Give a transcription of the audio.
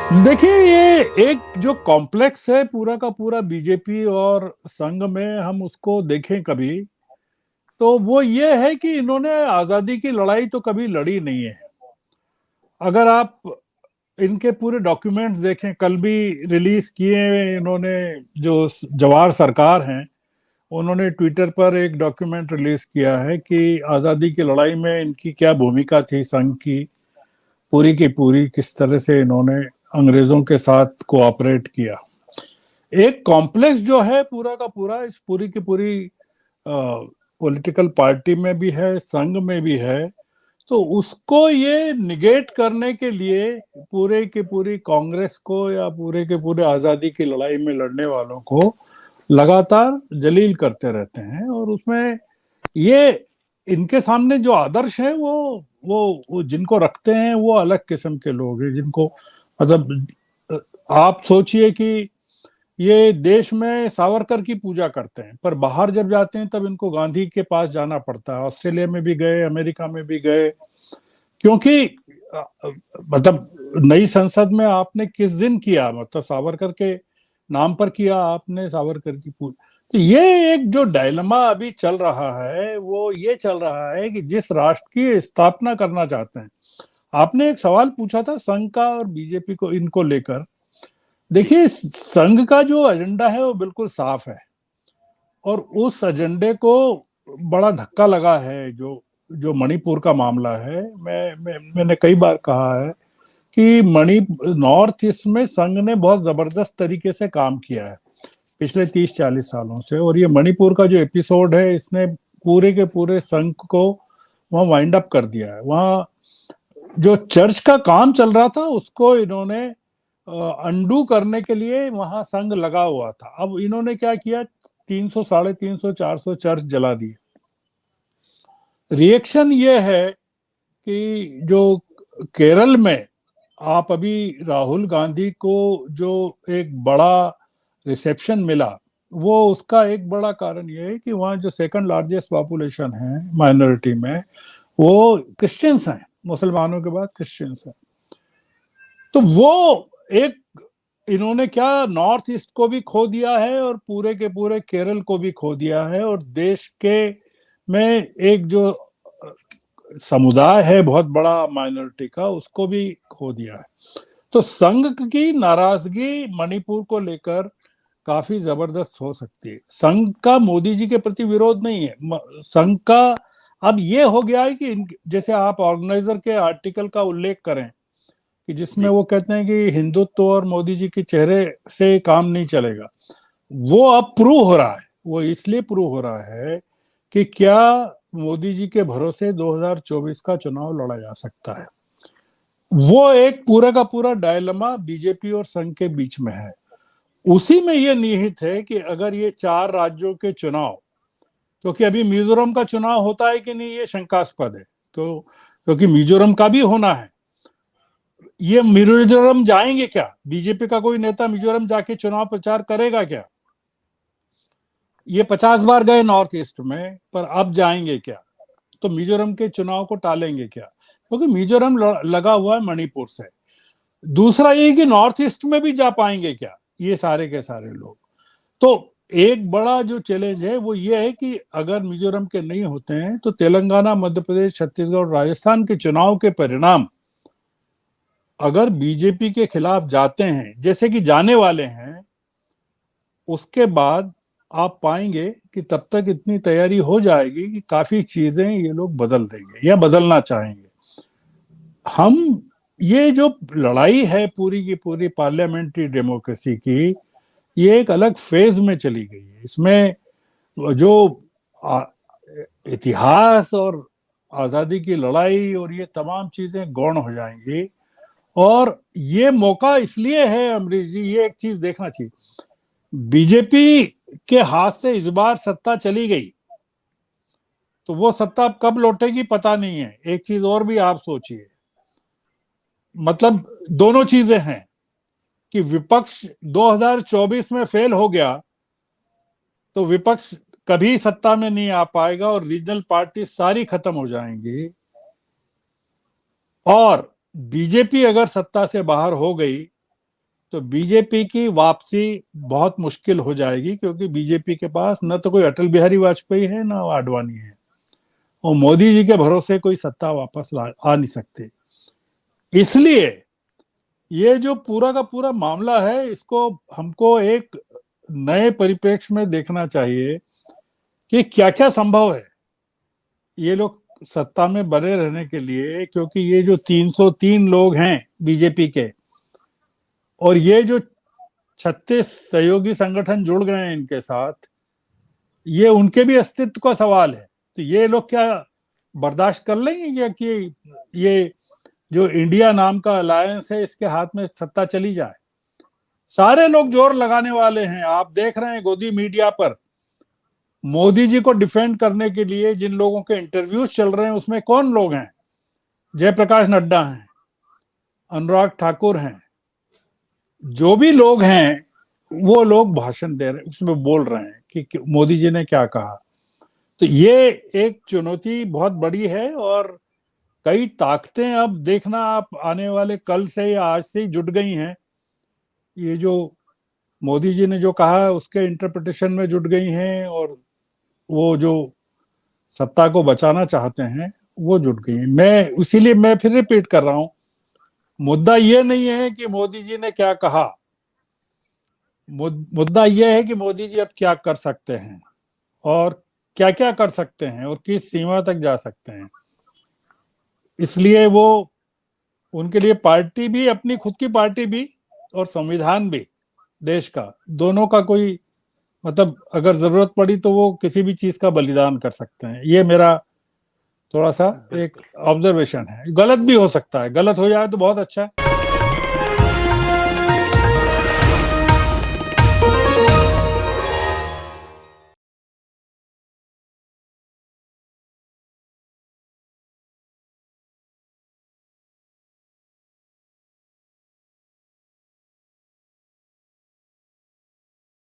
देखिए, ये एक जो कॉम्प्लेक्स है पूरा का पूरा बीजेपी और संघ में, हम उसको देखें कभी तो वो ये है कि इन्होंने आजादी की लड़ाई तो कभी लड़ी नहीं है। अगर आप इनके पूरे डॉक्यूमेंट्स देखें, कल भी रिलीज किए इन्होंने, जो जवाहर सरकार हैं, उन्होंने ट्विटर पर एक डॉक्यूमेंट रिलीज किया है कि आजादी की लड़ाई में इनकी क्या भूमिका थी, संघ की पूरी की पूरी किस तरह से इन्होंने अंग्रेजों के साथ कोऑपरेट किया। एक कॉम्प्लेक्स जो है पूरा का पूरा इस पूरी की पूरी पॉलिटिकल पार्टी में भी है, संघ में भी है। तो उसको ये निगेट करने के लिए पूरे की पूरी कांग्रेस को या पूरे के पूरे आजादी की लड़ाई में लड़ने वालों को लगातार जलील करते रहते हैं। और उसमें ये इनके सामने जो आदर्श है वो जिनको रखते हैं वो अलग किस्म के लोग हैं, जिनको मतलब आप सोचिए कि ये देश में सावरकर की पूजा करते हैं, पर बाहर जब जाते हैं तब इनको गांधी के पास जाना पड़ता है। ऑस्ट्रेलिया में भी गए, अमेरिका में भी गए, क्योंकि अ, मतलब नई संसद में आपने किस दिन किया, मतलब सावरकर के नाम पर किया आपने सावरकर की पूजा। तो ये एक जो डायलमा अभी चल रहा है वो ये चल रहा है कि जिस राष्ट्र की स्थापना करना चाहते हैं, आपने एक सवाल पूछा था संघ का और बीजेपी को इनको लेकर। जी। देखिए, संघ का जो एजेंडा है वो बिल्कुल साफ है, और उस एजेंडे को बड़ा धक्का लगा है। जो जो मणिपुर का मामला है, मैंने कई बार कहा है कि मणि नॉर्थ ईस्ट में संघ ने बहुत जबरदस्त तरीके से काम किया है पिछले 30-40 सालों से। और ये मणिपुर का जो एपिसोड है, इसने पूरे के पूरे संघ को वहां वाइंड अप कर दिया है। वहां जो चर्च का काम चल रहा था उसको इन्होंने अंडू करने के लिए वहां संघ लगा हुआ था। अब इन्होंने क्या किया, 300, 350, 400 चर्च जला दिए। रिएक्शन ये है कि जो केरल में आप अभी राहुल गांधी को जो एक बड़ा रिसेप्शन मिला, वो उसका एक बड़ा कारण ये है कि वहाँ जो सेकंड लार्जेस्ट पॉपुलेशन है माइनॉरिटी में, वो क्रिश्चियंस हैं। मुसलमानों के बाद क्रिश्चियंस हैं। तो वो एक, इन्होंने क्या नॉर्थ ईस्ट को भी खो दिया है और पूरे के पूरे केरल को भी खो दिया है, और देश के में एक जो समुदाय है बहुत बड़ा माइनॉरिटी का, उसको भी खो दिया है। तो संघ की नाराजगी मणिपुर को लेकर काफी जबरदस्त हो सकती है। संघ का मोदी जी के प्रति विरोध नहीं है। संघ का अब ये हो गया है कि जैसे आप ऑर्गेनाइजर के आर्टिकल का उल्लेख करें कि जिसमें जी। वो कहते हैं कि हिंदुत्व और मोदी जी के चेहरे से काम नहीं चलेगा, वो अब प्रूव हो रहा है। वो इसलिए प्रूव हो रहा है कि क्या मोदी जी के भरोसे 2024 का चुनाव लड़ा जा सकता है। वो एक पूरा का पूरा डायलमा बीजेपी और संघ के बीच में है। उसी में ये निहित है कि अगर ये चार राज्यों के चुनाव, क्योंकि अभी मिजोरम का चुनाव होता है कि नहीं ये शंकास्पद है, क्योंकि मिजोरम का भी होना है। ये मिजोरम जाएंगे क्या, बीजेपी का कोई नेता मिजोरम जाके चुनाव प्रचार करेगा क्या? ये 50 बार गए नॉर्थ ईस्ट में, पर अब जाएंगे क्या? तो मिजोरम के चुनाव को टालेंगे क्या? क्योंकि मिजोरम लगा हुआ है मणिपुर से। दूसरा ये कि नॉर्थ ईस्ट में भी जा पाएंगे क्या ये सारे के सारे लोग? तो एक बड़ा जो चैलेंज है वो ये है कि अगर मिजोरम के नहीं होते हैं तो तेलंगाना, मध्य प्रदेश, छत्तीसगढ़, राजस्थान के चुनाव के परिणाम अगर बीजेपी के खिलाफ जाते हैं, जैसे कि जाने वाले हैं, उसके बाद आप पाएंगे कि तब तक इतनी तैयारी हो जाएगी कि काफी चीजें ये लोग बदल देंगे या बदलना चाहेंगे। हम ये जो लड़ाई है पूरी की पूरी पार्लियामेंट्री डेमोक्रेसी की, ये एक अलग फेज में चली गई है। इसमें जो आ, इतिहास और आजादी की लड़ाई और ये तमाम चीजें गौण हो जाएंगी। और ये मौका इसलिए है अमरीश जी, ये एक चीज देखना चाहिए, बीजेपी के हाथ से इस बार सत्ता चली गई, तो वो सत्ता अब कब लौटेगी पता नहीं है। एक चीज और भी आप सोचिए, मतलब दोनों चीजें हैं कि विपक्ष 2024 में फेल हो गया तो विपक्ष कभी सत्ता में नहीं आ पाएगा और रीजनल पार्टी सारी खत्म हो जाएंगी। और बीजेपी अगर सत्ता से बाहर हो गई तो बीजेपी की वापसी बहुत मुश्किल हो जाएगी, क्योंकि बीजेपी के पास न तो कोई अटल बिहारी वाजपेयी है, ना आडवाणी है, और मोदी जी के भरोसे कोई सत्ता वापस आ नहीं सकती। इसलिए ये जो पूरा का पूरा मामला है, इसको हमको एक नए परिप्रेक्ष्य में देखना चाहिए कि क्या क्या संभव है ये लोग सत्ता में बने रहने के लिए। क्योंकि ये जो 303 लोग हैं बीजेपी के, और ये जो 36 सहयोगी संगठन जुड़ गए हैं इनके साथ, ये उनके भी अस्तित्व का सवाल है। तो ये लोग क्या बर्दाश्त कर लेंगे क्या कि ये जो इंडिया नाम का अलायंस है इसके हाथ में सत्ता चली जाए? सारे लोग जोर लगाने वाले हैं। आप देख रहे हैं गोदी मीडिया पर मोदी जी को डिफेंड करने के लिए जिन लोगों के इंटरव्यूज चल रहे हैं, उसमें कौन लोग हैं? जयप्रकाश नड्डा हैं, अनुराग ठाकुर हैं, जो भी लोग हैं वो लोग भाषण दे रहे हैं, उसमें बोल रहे हैं कि मोदी जी ने क्या कहा। तो ये एक चुनौती बहुत बड़ी है, और कई ताकतें अब देखना आप आने वाले कल से या आज से ही जुट गई हैं। ये जो मोदी जी ने जो कहा है उसके इंटरप्रिटेशन में जुट गई हैं, और वो जो सत्ता को बचाना चाहते हैं वो जुट गई हैं। इसीलिए मैं फिर रिपीट कर रहा हूं, मुद्दा ये नहीं है कि मोदी जी ने क्या कहा, मुद्दा यह है कि मोदी जी अब क्या कर सकते हैं, और क्या क्या कर सकते हैं, और किस सीमा तक जा सकते हैं। इसलिए वो उनके लिए पार्टी भी, अपनी खुद की पार्टी भी, और संविधान भी देश का, दोनों का कोई मतलब अगर जरूरत पड़ी तो वो किसी भी चीज का बलिदान कर सकते हैं। ये मेरा थोड़ा सा एक ऑब्जर्वेशन है। गलत भी हो सकता है, गलत हो जाए तो बहुत अच्छा है।